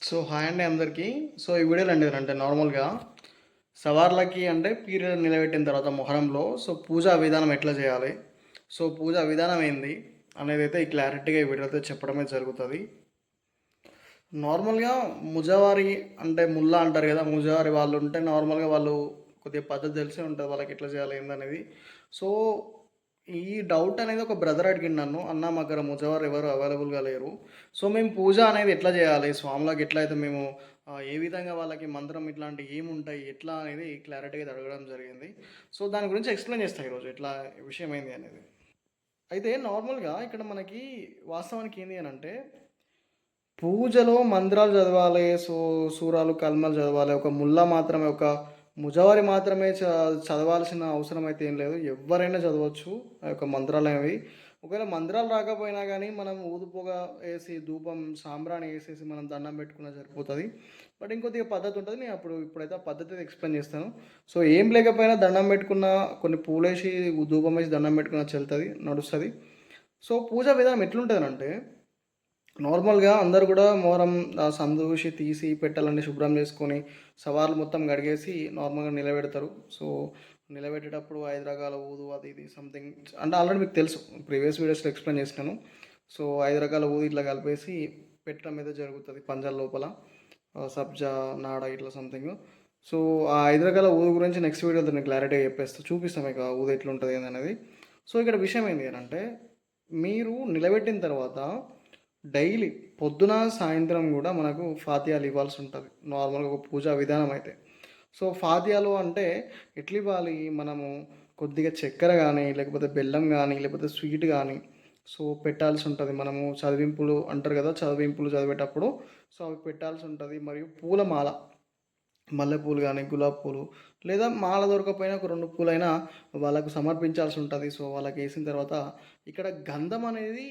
So hi అండి అందరికీ. So ఈ వీడియోలో అండి అంటే నార్మల్గా సవార్లకి అంటే పీరియడ్ నిలబెట్టిన తర్వాత మొహరంలో పూజా విధానం ఎట్లా చేయాలి, పూజా విధానం ఏంది అనేది అయితే ఈ క్లారిటీగా ఈ వీడియోతో చెప్పడమే జరుగుతుంది. నార్మల్గా ముజావారి అంటే ముల్లా అంటారు కదా, ముజావారి వాళ్ళు ఉంటే నార్మల్గా వాళ్ళు కొద్దిగా పద్ధతి తెలిసే ఉంటుంది వాళ్ళకి ఎట్లా చేయాలి ఏందనేది. సో ఈ డౌట్ అనేది ఒక బ్రదర్ అడిగిండు నన్ను, అన్న మా దగ్గర ముజవారు ఎవరు అవైలబుల్గా లేరు. సో మేము పూజ అనేది ఎట్లా చేయాలి, స్వాములకు ఎట్లా అయితే మేము ఏ విధంగా వాళ్ళకి మంత్రం ఇట్లాంటివి ఏముంటాయి ఎట్లా అనేది క్లారిటీగా అడగడం జరిగింది. సో దాని గురించి ఎక్స్ప్లెయిన్ చేస్తాను ఈరోజు ఎట్లా విషయం ఏంది అనేది. అయితే నార్మల్గా ఇక్కడ మనకి వాస్తవానికి ఏంది అని అంటే, పూజలో మంత్రాలు చదవాలి, సూరాలు కల్మలు చదవాలి. ఒక ముల్లా మాత్రమే, ఒక ముజవారి మాత్రమే చదవాల్సిన అవసరం అయితే ఏం లేదు. ఎవరైనా చదవచ్చు ఆ యొక్క మంత్రాలు అనేవి. ఒకవేళ మంత్రాలు రాకపోయినా కానీ మనం ఊదుపొగ వేసి ధూపం సాంబ్రాణి వేసేసి మనం దండం పెట్టుకున్నా సరిపోతుంది. బట్ ఇంకొద్దిగా పద్ధతి ఉంటుంది. నేను ఇప్పుడైతే ఆ పద్ధతి ఎక్స్ప్లెయిన్ చేస్తాను. సో ఏం లేకపోయినా దండం పెట్టుకున్న, కొన్ని పూలేసి ధూపం వేసి దండం పెట్టుకున్న చెల్తుంది, నడుస్తుంది. సో పూజా విధానం ఎట్లుంటుందంటే, నార్మల్గా అందరు కూడా మొహరం సందూషి తీసి పెట్టాలని శుభ్రం చేసుకొని సవార్లు మొత్తం కడిగేసి నార్మల్గా నిలబెడతారు. సో నిలబెట్టేటప్పుడు 5 రకాల ఊదు అది ఇది సంథింగ్ అంటే ఆల్రెడీ మీకు తెలుసు, ప్రీవియస్ వీడియోస్లో ఎక్స్ప్లెయిన్ చేసినాను. సో 5 రకాల ఊదు ఇట్లా కలిపేసి పెట్టడం మీద జరుగుతుంది పంజాల లోపల, సబ్జా నాడ ఇట్లా సంథింగ్. సో ఆ 5 రకాల ఊదు గురించి నెక్స్ట్ వీడియోలో నేను క్లారిటీగా చూపిస్తాం ఇక ఊదు ఎట్లుంటుంది అనేది. సో ఇక్కడ విషయం ఏంటి అంటే, మీరు నిలబెట్టిన తర్వాత డైలీ పొద్దున సాయంత్రం కూడా మనకు ఫాతియాలు ఇవ్వాల్సి ఉంటుంది నార్మల్గా ఒక పూజా విధానం అయితే. సో ఫాతియాలు అంటే ఎట్లా ఇవ్వాలి, మనము కొద్దిగా చక్కెర కానీ లేకపోతే బెల్లం కానీ లేకపోతే స్వీట్ కానీ సో పెట్టాల్సి ఉంటుంది. మనము చదివింపులు అంటారు కదా, చదివింపులు చదివేటప్పుడు సో అవి పెట్టాల్సి ఉంటుంది. మరియు పూలమాల, మల్లెపూలు కానీ గులాబీ పూలు, లేదా మాల దొరకపోయినా ఒక 2 పూలైనా వాళ్ళకు సమర్పించాల్సి ఉంటుంది. సో వాళ్ళకి వేసిన తర్వాత ఇక్కడ గంధం అనేది,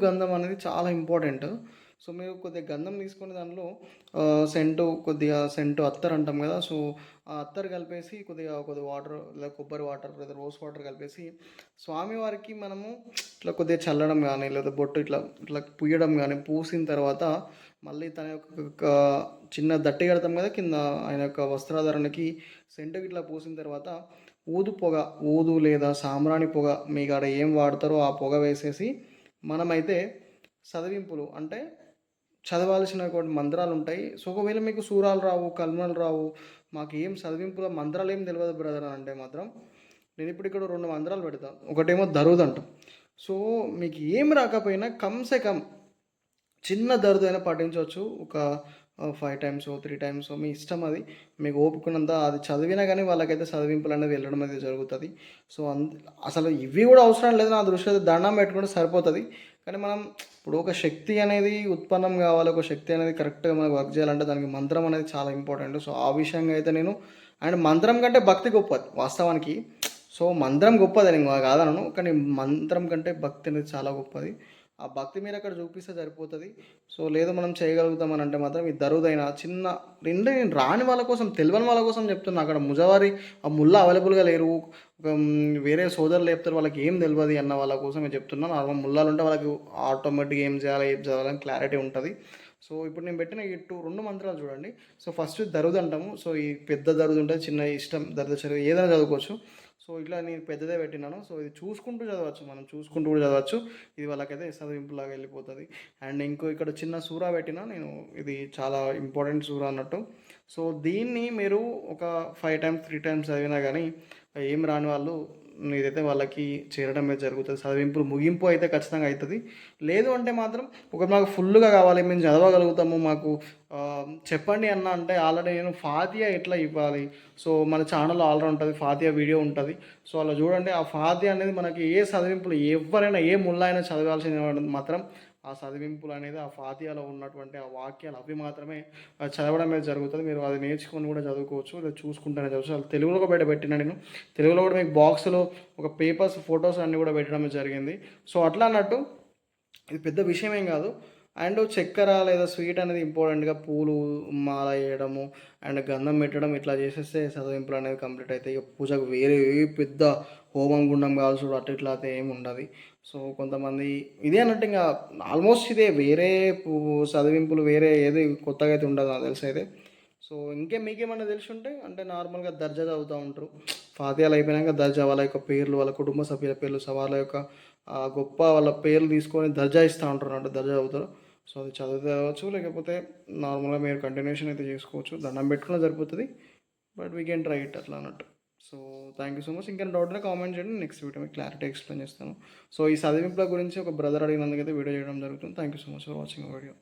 గంధం అనేది చాలా ఇంపార్టెంట్. సో మీరు కొద్దిగా గంధం తీసుకుని దానిలో కొద్దిగా అత్తర్ అంటాం కదా, సో ఆ అత్తర్ కలిపేసి కొద్దిగా వాటర్ లేదా కొబ్బరి వాటర్ లేదా రోజ్ వాటర్ కలిపేసి స్వామివారికి మనము ఇట్లా కొద్దిగా చల్లడం కానీ లేదా బొట్టు ఇట్లా ఇట్లా పూయడం కానీ, పూసిన తర్వాత మళ్ళీ తన యొక్క చిన్న దట్టి కడతాం కదా కింద ఆయన యొక్క వస్త్రాధారణకి సెంటు ఇట్లా పూసిన తర్వాత ఊదు లేదా సాంబ్రాణి పొగ మీ కాడ ఏం వాడతారో ఆ పొగ వేసేసి మనమైతే చదివింపులు అంటే చదవాల్సిన కొన్ని మంత్రాలు ఉంటాయి. సో ఒకవేళ మీకు సూరాలు రావు, కల్మలు రావు, మాకు ఏం చదివింపుల మంత్రాలు ఏం తెలియదు బ్రదర్ అని అంటే మాత్రం నేను ఇప్పుడు ఇక్కడ 2 మంత్రాలు పెడతాను. ఒకటేమో దరుద్ అంటాం. సో మీకు ఏం రాకపోయినా కమ్సే కమ్ చిన్న దరుదు అయినా పాటించవచ్చు. ఒక 5 టైమ్స్ 3 టైమ్స్ మీ ఇష్టం, అది మీకు ఓపుకున్నంత అది చదివినా కానీ వాళ్ళకైతే చదివింపులు అనేది వెళ్ళడం అనేది జరుగుతుంది. సో అసలు ఇవి కూడా అవసరం లేదు నా దృష్టిలో, దండం పెట్టుకుంటే సరిపోతుంది. కానీ మనం ఇప్పుడు ఒక శక్తి అనేది ఉత్పన్నం కావాలి, ఒక శక్తి అనేది కరెక్ట్గా మనకు వర్క్ చేయాలంటే దానికి మంత్రం అనేది చాలా ఇంపార్టెంట్. సో ఆ విషయంగా అయితే నేను, అండ్ మంత్రం కంటే భక్తి గొప్పది వాస్తవానికి. సో మంత్రం గొప్పది నేను కాదనను, కానీ మంత్రం కంటే భక్తి అనేది చాలా గొప్పది. ఆ భక్తి మీరు అక్కడ చూపిస్తే సరిపోతుంది. సో లేదు మనం చేయగలుగుతామని అంటే మాత్రం ఈ దరుదైన చిన్న నేను రాని వాళ్ళ కోసం, తెలియని వాళ్ళ కోసం చెప్తున్నా. అక్కడ ముజవారి ఆ ముల్లా అవైలబుల్గా లేరు, వేరే సోదరులు చెప్తారు వాళ్ళకి ఏం తెలియదు అన్న వాళ్ళ కోసం నేను చెప్తున్నాను. నార్మల్ ముల్లాలు ఉంటే వాళ్ళకి ఆటోమేటిక్గా ఏం చేయాలి ఏం చదవాలని క్లారిటీ ఉంటుంది. సో ఇప్పుడు నేను పెట్టిన ఈ 2 మంత్రాలు చూడండి. సో ఫస్ట్ దరుదు అంటాము. సో ఈ పెద్ద దరుదు ఉంటుంది, చిన్న ఇష్టం దరుదు చదువు ఏదైనా చదువుకోవచ్చు. సో ఇట్లా నేను పెద్దదే పెట్టినాను. సో ఇది చూసుకుంటూ చదవచ్చు, మనం చూసుకుంటూ కూడా చదవచ్చు. ఇది వాళ్ళకైతే చదివింపులాగా వెళ్ళిపోతుంది. అండ్ ఇక్కడ చిన్న సూరా పెట్టినా నేను, ఇది చాలా ఇంపార్టెంట్ సూరా అన్నట్టు. సో దీన్ని మీరు ఒక 5 టైమ్స్ 3 టైమ్స్ చదివినా కానీ ఏం రాని వాళ్ళు ఇదైతే వాళ్ళకి చేరడం అయితే జరుగుతుంది. చదివింపులు ముగింపు అయితే ఖచ్చితంగా అవుతుంది. లేదు అంటే మాత్రం ఒక మాకు ఫుల్గా కావాలి, మేము చదవగలుగుతాము, మాకు చెప్పండి అన్న అంటే ఆల్రెడీ నేను ఫాతియా ఎట్లా ఇవ్వాలి, సో మన ఛానల్లో ఆల్రెడీ ఉంటుంది, ఫాతియా వీడియో ఉంటుంది. సో అలా చూడండి. ఆ ఫాతియా అనేది మనకి ఏ చదివింపులు ఎవరైనా ఏ ముల్లా అయినా చదవాల్సిన మాత్రం ఆ చదివింపులు అనేది ఆ ఫాతియాలో ఉన్నటువంటి ఆ వాక్యాలు అవి మాత్రమే చదవడం అనేది జరుగుతుంది. మీరు అది నేర్చుకొని కూడా చదువుకోవచ్చు, అది చూసుకుంటూనే చదవచ్చు. అది తెలుగులో కూడా పెట్టినా నేను, తెలుగులో కూడా మీకు బాక్స్లో ఒక పేపర్స్ ఫొటోస్ అన్నీ కూడా పెట్టడం జరిగింది. సో అట్లా అన్నట్టు ఇది పెద్ద విషయం ఏం కాదు. అండ్ చక్కెర లేదా స్వీట్ అనేది ఇంపార్టెంట్గా పూలు మాల వేయడము అండ్ గంధం పెట్టడం ఇట్లా చేసేస్తే చదివింపులు అనేది కంప్లీట్ అవుతాయి. ఇక పూజకు వేరే పెద్ద హోమం గుండం కావాల్సి అట్లా ఇట్లా అయితే ఏమి ఉండదు. సో కొంతమంది ఇదే అన్నట్టు ఇంకా ఆల్మోస్ట్ ఇదే వేరే చదివింపులు వేరే ఏది కొత్తగా అయితే ఉండదు నాకు తెలిసి అయితే. సో మీకేమన్నా తెలిసి ఉంటే అంటే నార్మల్గా దర్జా చదువుతూ ఉంటారు. ఫాతిహాలు అయిపోయినాక దర్జా వాళ్ళ యొక్క పేర్లు వాళ్ళ కుటుంబ సభ్యుల పేర్లు వాళ్ళ యొక్క గొప్ప వాళ్ళ పేర్లు తీసుకొని దర్జా ఇస్తూ ఉంటారు అంటే దర్జా చదువుతారు. సో అది చదవచ్చు లేకపోతే నార్మల్గా మీరు కంటిన్యూషన్ అయితే చేసుకోవచ్చు. దండం పెట్టుకున్న సరిపోతుంది. But we can try it అట్లా అన్నట్టు. So thank you so much. ఇంకా డౌట్ ఉంటే కామెంట్ చేయండి. నెక్స్ట్ వీడియో మీకు క్లారిటీ ఎక్స్ప్లెయిన్ చేస్తాను. సో ఈ చదివింపుల గురించి ఒక బ్రదర్ అడిగినందుకైతే వీడియో చేయడం జరుగుతుంది. Thank you so much for watching video.